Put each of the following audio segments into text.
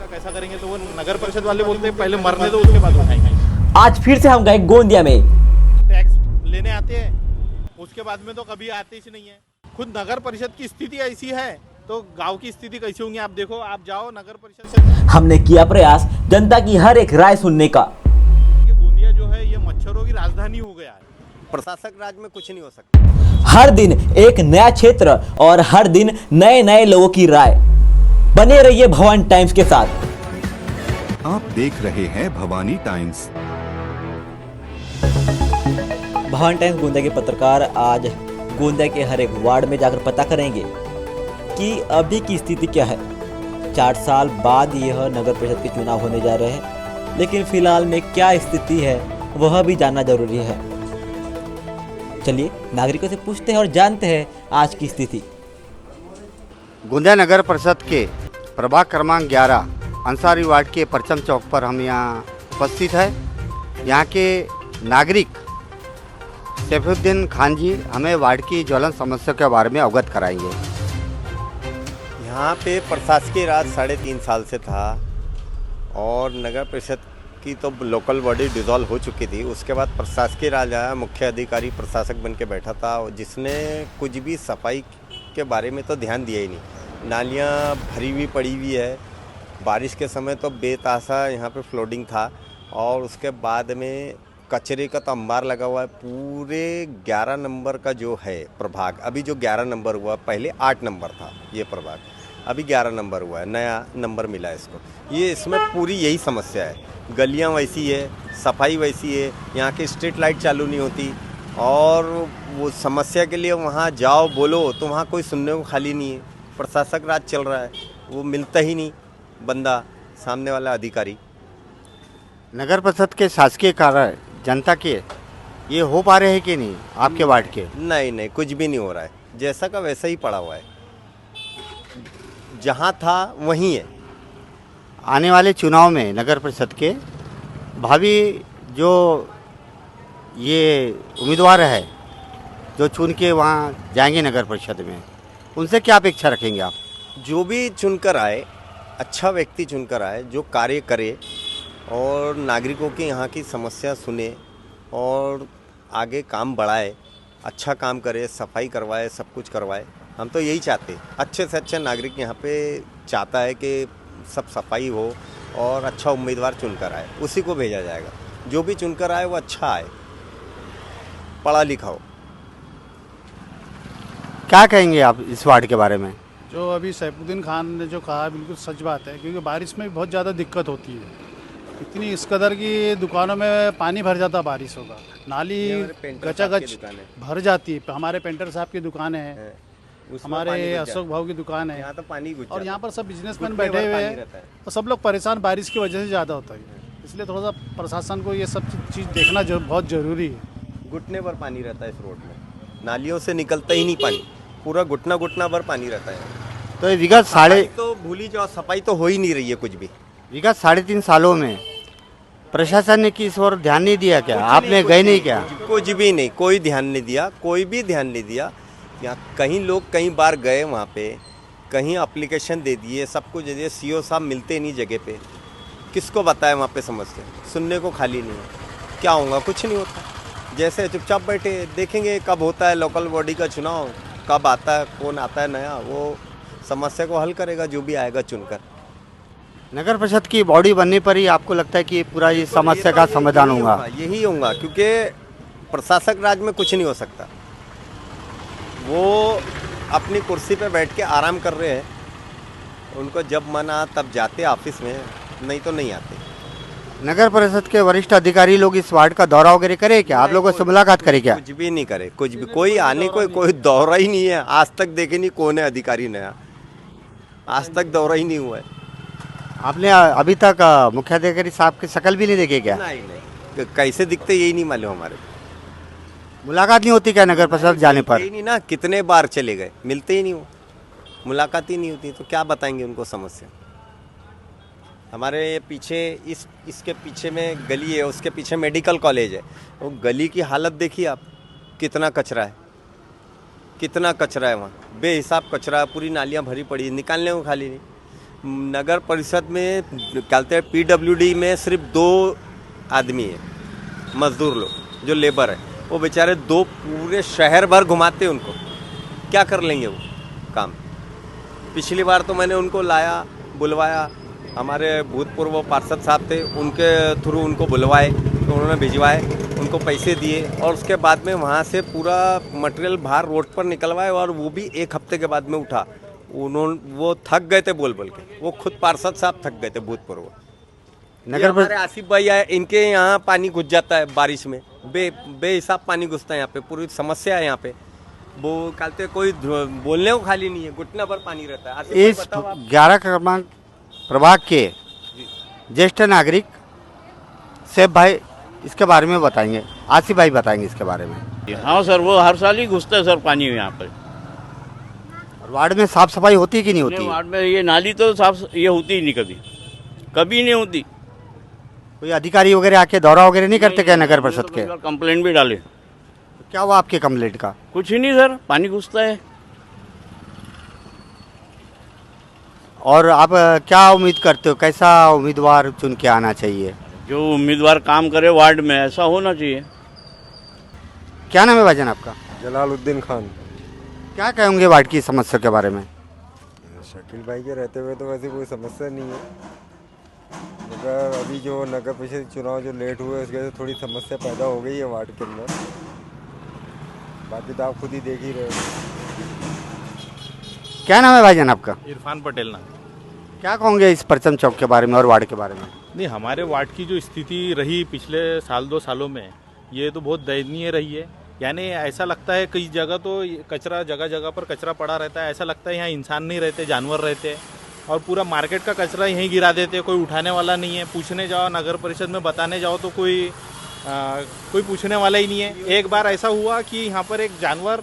कैसा करेंगे तो वो नगर परिषद वाले बोलते हैं पहले मरने दो उसके बाद उठाएंगे। आज फिर से हम गए गोंदिया में। टैक्स लेने आते हैं उसके बाद में तो कभी आते ही नहीं है। खुद नगर परिषद की स्थिति ऐसी है तो गांव की स्थिति कैसी होंगी आप देखो, आप जाओ नगर परिषद से। हमने किया प्रयास जनता की हर एक राय सुनने का। गोंदिया जो है ये मच्छरों की राजधानी हो गया है। प्रशासक राज में कुछ नहीं हो सकता। हर दिन एक नया क्षेत्र और हर दिन नए नए लोगों की राय। बने रहिए भवानी टाइम्स के साथ। आप देख रहे हैं भवानी टाइम्स। भवानी टाइम्स गोंदिया के पत्रकार आज गोंदिया के हर एक वार्ड में जाकर पता करेंगे कि अभी की स्थिति क्या है। 4 साल बाद यह नगर परिषद के चुनाव होने जा रहे हैं, लेकिन फिलहाल में क्या स्थिति है वह भी जानना जरूरी है। चलिए नागरिकों से पूछते हैं और जानते हैं आज की स्थिति। गोंदिया नगर परिषद के प्रभाग क्रमांक 11 अंसारी वार्ड के परचम चौक पर हम यहाँ उपस्थित है। यहाँ के नागरिक सैफुद्दीन खान जी हमें वार्ड की ज्वलन समस्या के बारे में अवगत कराएंगे। यहाँ पे प्रशासकीय राज 3.5 साल से था और नगर परिषद की तो लोकल बॉडी डिसॉल्व हो चुकी थी। उसके बाद प्रशासकीय राज आया, मुख्य अधिकारी प्रशासक बन के बैठा था और जिसने कुछ भी सफाई के बारे में तो ध्यान दिया ही नहीं। नालियाँ भरी हुई पड़ी हुई है, बारिश के समय तो बेतहाशा यहाँ पे फ्लोडिंग था और उसके बाद में कचरे का तो अंबार लगा हुआ है। पूरे 11 नंबर का जो है प्रभाग, अभी जो 11 नंबर हुआ, पहले 8 नंबर था ये प्रभाग, अभी 11 नंबर हुआ है, नया नंबर मिला है इसको। ये इसमें पूरी यही समस्या है, गलियां वैसी है, सफाई वैसी है, यहाँ की स्ट्रीट लाइट चालू नहीं होती और वो समस्या के लिए वहाँ जाओ बोलो तो वहाँ कोई सुनने को खाली नहीं है। प्रशासक राज चल रहा है, वो मिलता ही नहीं बंदा, सामने वाला अधिकारी। नगर परिषद के शासकीय कार्य जनता के ये हो पा रहे हैं कि नहीं आपके वार्ड के? नहीं, कुछ भी नहीं हो रहा है, जैसा का वैसा ही पड़ा हुआ है, जहाँ था वहीं है। आने वाले चुनाव में नगर परिषद के भावी जो ये उम्मीदवार है जो चुन के वहाँ जाएंगे नगर परिषद में, उनसे क्या अपेक्षा रखेंगे आप? जो भी चुनकर आए, अच्छा व्यक्ति चुनकर आए जो कार्य करे और नागरिकों की यहाँ की समस्या सुने और आगे काम बढ़ाए, अच्छा काम करे, सफाई करवाए, सब कुछ करवाए। हम तो यही चाहते हैं, अच्छे से अच्छा नागरिक यहाँ पे चाहता है कि सब सफाई हो और अच्छा उम्मीदवार चुनकर आए, उसी को भेजा जाएगा। जो भी चुनकर आए वो अच्छा आए, पढ़ा लिखा हो। क्या कहेंगे आप इस वार्ड के बारे में? जो अभी सैफुद्दीन खान ने जो कहा बिल्कुल सच बात है, क्योंकि बारिश में बहुत ज़्यादा दिक्कत होती है। इतनी इस कदर की दुकानों में पानी भर जाता बारिश होगा, नाली गचागच भर जाती है। हमारे पेंटर साहब की दुकान है, हमारे अशोक भाव की दुकान है, यहाँ तो पानी और यहाँ पर सब बिजनेसमैन बैठे हुए हैं और सब लोग परेशान बारिश की वजह से ज़्यादा होता है। इसलिए थोड़ा सा प्रशासन को ये सब चीज़ देखना बहुत ज़रूरी है। घुटने पर पानी रहता है इस रोड में, नालियों से निकलता ही नहीं पानी, पूरा घुटना भर पानी रहता है। तो ये विगत तो भूली जाओ, सफाई तो हो ही नहीं रही है कुछ भी। विगत 3.5 सालों में प्रशासन ने किस ओर ध्यान नहीं दिया क्या? आपने गए नहीं क्या? कुछ भी नहीं, कोई ध्यान नहीं दिया, कोई भी ध्यान नहीं दिया। यहाँ कहीं लोग कई बार गए वहाँ पे, कहीं एप्लीकेशन दे दिए, सब कुछ दे दिए, सीओ साहब मिलते नहीं जगह पे। किसको बताए वहाँ पे समस्या, सुनने को खाली नहीं है। क्या होगा? कुछ नहीं होता, जैसे चुपचाप बैठे देखेंगे कब होता है लोकल बॉडी का चुनाव, कब आता है, कौन आता है नया, वो समस्या को हल करेगा जो भी आएगा चुनकर। नगर परिषद की बॉडी बनने पर ही आपको लगता है कि पूरा ये समस्या का समाधान होगा? यही होगा, क्योंकि प्रशासक राज में कुछ नहीं हो सकता। वो अपनी कुर्सी पे बैठ के आराम कर रहे हैं, उनको जब मन आ तब जाते ऑफिस में, नहीं तो नहीं आते। नगर परिषद के वरिष्ठ अधिकारी लोग इस वार्ड का दौरा वगैरह करे क्या? आप लोगों से मुलाकात करे क्या? कुछ भी नहीं करे, कुछ भी, कोई आने कोई दौरा ही नहीं है। आज तक देखे नहीं कौन है अधिकारी नया, आज तक दौरा ही नहीं हुआ है। आपने अभी तक मुख्याधिकारी साहब की शक्ल भी नहीं देखे क्या? नहीं, कैसे दिखते यही नहीं मालूम हमारे। मुलाकात नहीं होती क्या नगर परिषद जाने पर? ही नहीं ना, कितने बार चले गए, मिलते ही नहीं, वो मुलाकात ही नहीं होती, तो क्या बताएंगे उनको समस्या। हमारे पीछे इसके पीछे में गली है, उसके पीछे मेडिकल कॉलेज है, वो गली की हालत देखिए आप, कितना कचरा है, कितना कचरा है वहाँ, बेहिसाब कचरा है, पूरी नालियाँ भरी पड़ी, निकालने को खाली नहीं। नगर परिषद में कहते हैं PWD में सिर्फ 2 आदमी है, मजदूर लोग जो लेबर है, वो बेचारे 2 पूरे शहर भर घुमाते उनको, क्या कर लेंगे वो काम। पिछली बार तो मैंने उनको लाया, बुलवाया, हमारे भूतपूर्व पार्षद साहब थे, उनके थ्रू उनको बुलवाए तो उन्होंने भिजवाए, उनको पैसे दिए और उसके बाद में वहाँ से पूरा मटेरियल बाहर रोड पर निकलवाए और वो भी 1 हफ्ते के बाद में उठा। वो थक गए थे बोल बोल के, वो खुद पार्षद साहब थक गए थे भूतपूर्व। नगर हमारे आसिफ भाई आए, इनके यहाँ पानी घुस जाता है बारिश में, बेहिसाब पानी घुसता है यहाँ पे, पूरी समस्या है यहाँ पे। वो कहते कोई बोलने को खाली नहीं है, घुटना भर पानी रहता है। आसिफ भाई इस बताओ आप। 11 क्रमांक प्रभाग के ज्येष्ठ नागरिक सेब भाई इसके बारे में बताएंगे, आसिफ भाई बताएंगे इसके बारे में। हाँ सर, वो हर साल ही घुसता है सर पानी यहाँ पर। और वार्ड में साफ सफाई होती है कि नहीं होती? वार्ड में ये नाली तो साफ ये होती ही नहीं, कभी नहीं होती। कोई अधिकारी वगैरह आके दौरा वगैरह नहीं करते क्या नगर परिषद के? कंप्लेंट भी डाले, क्या हुआ आपके कंप्लेंट का? कुछ ही नहीं सर, पानी घुसता है। और आप क्या उम्मीद करते हो, कैसा उम्मीदवार चुन के आना चाहिए? जो उम्मीदवार काम करे वार्ड में ऐसा होना चाहिए। क्या नाम है भाईजान आपका? जलालुद्दीन खान। क्या कहेंगे वार्ड की समस्या के बारे में? शकील भाई के रहते हुए तो वैसे कोई समस्या नहीं है, मगर अभी जो नगर परिषद चुनाव जो लेट हुए उसकी वजह से थोड़ी समस्या पैदा हो गई है वार्ड के अंदर। बाकी तो आप खुद ही देख ही रहे हो। क्या नाम है भाईजान आपका? इरफान पटेल ना। क्या कहोगे इस परचम चौक के बारे में और वार्ड के बारे में? नहीं, हमारे वार्ड की जो स्थिति रही पिछले 1-2 सालों में, ये तो बहुत दयनीय रही है। यानी ऐसा लगता है कई जगह तो कचरा, जगह जगह पर कचरा पड़ा रहता है, ऐसा लगता है यहाँ इंसान नहीं रहते, जानवर रहते हैं। और पूरा मार्केट का कचरा यहीं गिरा देते, कोई उठाने वाला नहीं है। पूछने जाओ नगर परिषद में, बताने जाओ तो कोई पूछने वाला ही नहीं है। एक बार ऐसा हुआ कि यहाँ पर एक जानवर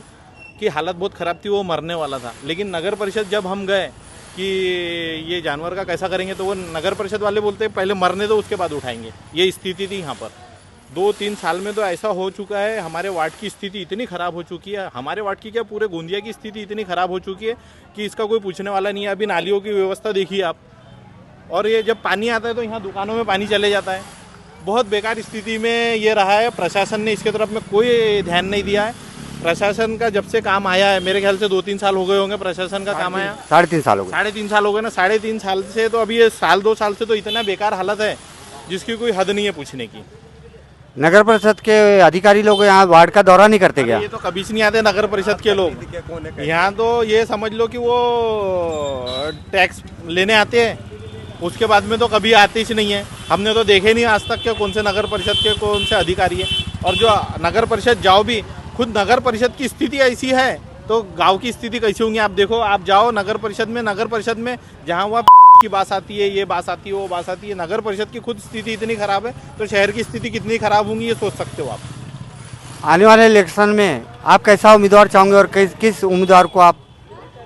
की हालत बहुत ख़राब थी, वो मरने वाला था। लेकिन नगर परिषद जब हम गए कि ये जानवर का कैसा करेंगे, तो वो नगर परिषद वाले बोलते हैं पहले मरने दो उसके बाद उठाएंगे। ये स्थिति थी यहाँ पर। 2-3 साल में तो ऐसा हो चुका है, हमारे वार्ड की स्थिति इतनी ख़राब हो चुकी है, हमारे वार्ड की क्या पूरे गोंदिया की स्थिति इतनी ख़राब हो चुकी है कि इसका कोई पूछने वाला नहीं है। अभी नालियों की व्यवस्था देखिए आप, और ये जब पानी आता है तो यहाँ दुकानों में पानी चले जाता है। बहुत बेकार स्थिति में ये रहा है। प्रशासन ने इसके तरफ में कोई ध्यान नहीं दिया है। प्रशासन का जब से काम आया है, मेरे ख्याल से 2-3 साल हो गए होंगे प्रशासन का काम आया। 3.5 साल हो गए। 3.5 साल हो गए ना। 3.5 साल से तो अभी ये 1-2 साल से तो इतना बेकार हालत है जिसकी कोई हद नहीं है पूछने की। नगर परिषद के अधिकारी लोग यहाँ वार्ड का दौरा नहीं करते क्या? ये तो कभी से नहीं आते नगर परिषद के लोग यहाँ। तो ये समझ लो कि वो टैक्स लेने आते हैं, उसके बाद में तो कभी आते ही नहीं है। हमने तो देखे नहीं आज तक कि कौन से नगर परिषद के कौन से अधिकारी है। और जो नगर परिषद जाओ भी, खुद नगर परिषद की स्थिति ऐसी है तो गांव की स्थिति कैसी होंगी आप देखो। आप जाओ नगर परिषद में जहाँ वहाँ की बात आती है, ये बात आती है, वो बात आती है। नगर परिषद की खुद स्थिति इतनी खराब है तो शहर की स्थिति कितनी खराब होंगी ये सोच सकते हो आप। आने वाले इलेक्शन में आप कैसा उम्मीदवार चाहोगे और किस उम्मीदवार को आप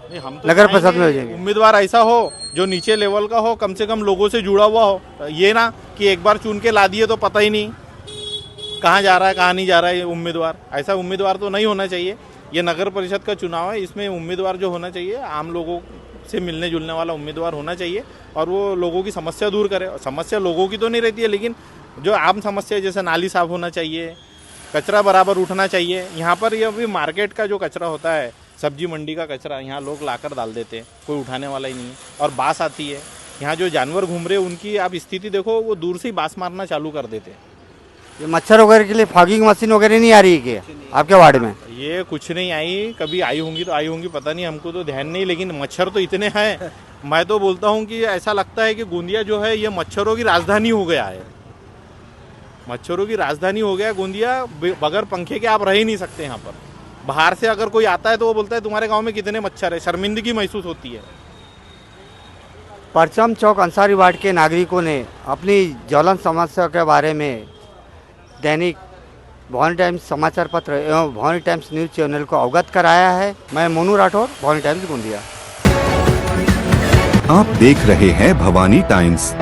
तो नगर परिषद में भेजेंगे? उम्मीदवार ऐसा हो जो नीचे लेवल का हो, कम से कम लोगों से जुड़ा हुआ हो। ये ना कि एक बार चुन के ला दिए तो पता ही नहीं कहाँ जा रहा है कहाँ नहीं जा रहा है ये उम्मीदवार। ऐसा उम्मीदवार तो नहीं होना चाहिए। ये नगर परिषद का चुनाव है, इसमें उम्मीदवार जो होना चाहिए आम लोगों से मिलने जुलने वाला उम्मीदवार होना चाहिए और वो लोगों की समस्या दूर करे। समस्या लोगों की तो नहीं रहती है, लेकिन जो आम समस्या जैसे नाली साफ होना चाहिए, कचरा बराबर उठना चाहिए। यहाँ पर ये अभी मार्केट का जो कचरा होता है, सब्जी मंडी का कचरा यहाँ लोग लाकर डाल देते हैं, कोई उठाने वाला ही नहीं है। और बास आती है, यहाँ जो जानवर घूम रहे हैं उनकी आप स्थिति देखो, वो दूर से ही बास मारना चालू कर देते हैं। ये मच्छर वगैरह के लिए फॉगिंग मशीन वगैरह नहीं आ रही है क्या आपके वार्ड में? ये कुछ नहीं आई, कभी आई होंगी तो आई होंगी, पता नहीं, हमको तो ध्यान नहीं। लेकिन मच्छर तो इतने हैं, मैं तो बोलता हूँ कि ऐसा लगता है कि गोंदिया जो है ये मच्छरों की राजधानी हो गया है। मच्छरों की राजधानी हो गया है गोंदिया। बगैर पंखे के आप रह ही नहीं सकते यहाँ पर। बाहर से अगर कोई आता है तो वो बोलता है तुम्हारे गाँव में कितने मच्छर है, शर्मिंदगी महसूस होती है। परचम चौक अंसारी वार्ड के नागरिकों ने अपनी ज्वलन समस्या के बारे में दैनिक भवानी टाइम्स समाचार पत्र एवं भवानी टाइम्स न्यूज चैनल को अवगत कराया है। मैं मोनू राठौर, भवानी टाइम्स गोंदिया। आप देख रहे हैं भवानी टाइम्स।